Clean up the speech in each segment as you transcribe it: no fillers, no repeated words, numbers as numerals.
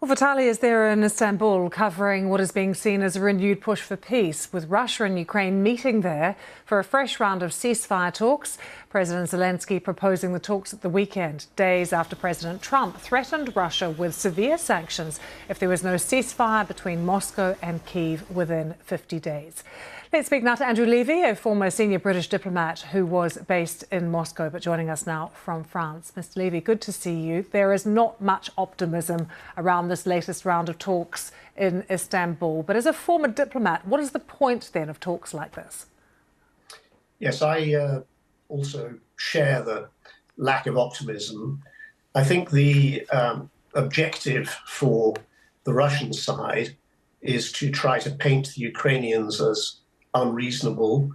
Well, Vitaly is there in Istanbul covering what is being seen as a renewed push for peace, with Russia and Ukraine meeting there for a fresh round of ceasefire talks. President Zelensky proposing the talks at the weekend, days after President Trump threatened Russia with severe sanctions if there was no ceasefire between Moscow and Kyiv within 50 days. Let's speak now to Andrew Levi, a former senior British diplomat who was based in Moscow but joining us now from France. Mr. Levi, good to see you. There is not much optimism around this latest round of talks in Istanbul. But as a former diplomat, what is the point then of talks like this? Yes, I also share the lack of optimism. I think the objective for the Russian side is to try to paint the Ukrainians as unreasonable,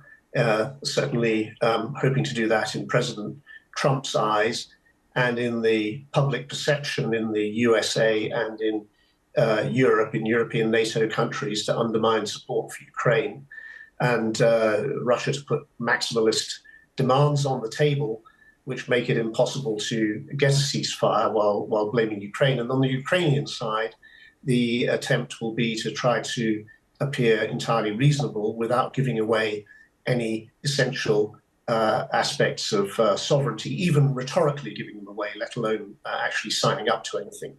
certainly hoping to do that in President Trump's eyes and in the public perception in the USA and in Europe, in European NATO countries, to undermine support for Ukraine and Russia to put maximalist demands on the table which make it impossible to get a ceasefire while blaming Ukraine. And on the Ukrainian side, the attempt will be to try to appear entirely reasonable without giving away any essential aspects of sovereignty, even rhetorically giving them away, let alone actually signing up to anything.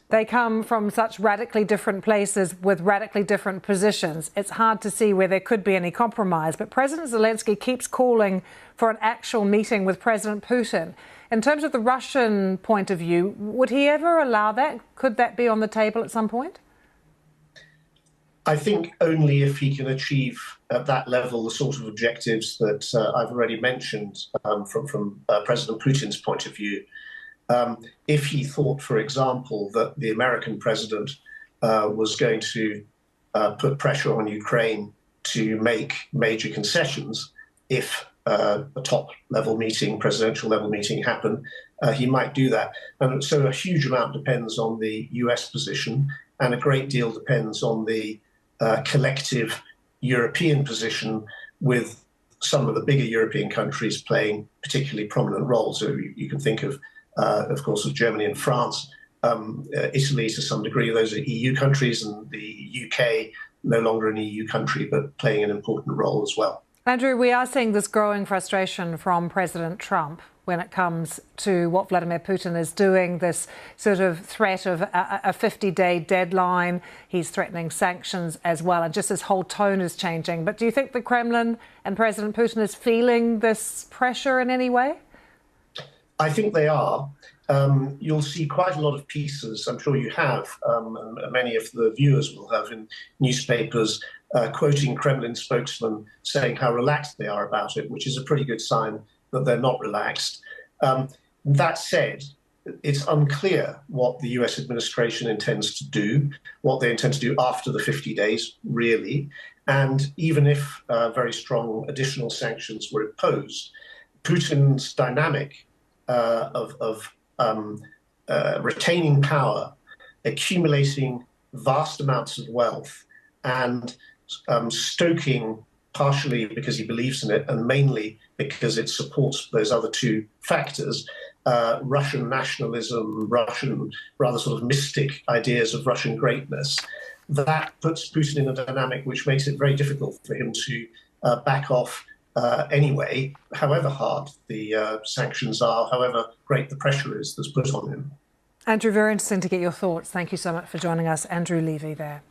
They come from such radically different places with radically different positions. It's hard to see where there could be any compromise. But President Zelensky keeps calling for an actual meeting with President Putin. In terms of the Russian point of view, would he ever allow that? Could that be on the table at some point? I think only if he can achieve at that level the sort of objectives that I've already mentioned from President Putin's point of view. If he thought, for example, that the American president was going to put pressure on Ukraine to make major concessions, if a top-level meeting, presidential-level meeting happened, he might do that. And so a huge amount depends on the US position, and a great deal depends on the collective European position, with some of the bigger European countries playing particularly prominent roles. So you can think of course, of Germany and France, Italy to some degree. Those are EU countries, and the UK no longer an EU country, but playing an important role as well. Andrew, we are seeing this growing frustration from President Trump when it comes to what Vladimir Putin is doing, this sort of threat of a 50-day deadline. He's threatening sanctions as well, and just his whole tone is changing. But do you think the Kremlin and President Putin is feeling this pressure in any way? I think they are. You'll see quite a lot of pieces, I'm sure you have, and many of the viewers will have, in newspapers quoting Kremlin spokesmen saying how relaxed they are about it, which is a pretty good sign that they're not relaxed. That said, it's unclear what the US administration intends to do, what they intend to do after the 50 days, really. And even if very strong additional sanctions were imposed, Putin's dynamic of retaining power, accumulating vast amounts of wealth, and stoking, partially because he believes in it and mainly because it supports those other two factors, Russian nationalism, Russian rather sort of mystic ideas of Russian greatness, that puts Putin in a dynamic which makes it very difficult for him to back off anyway, however hard the sanctions are, however great the pressure is that's put on him. Andrew, very interesting to get your thoughts. Thank you so much for joining us. Andrew Levi there.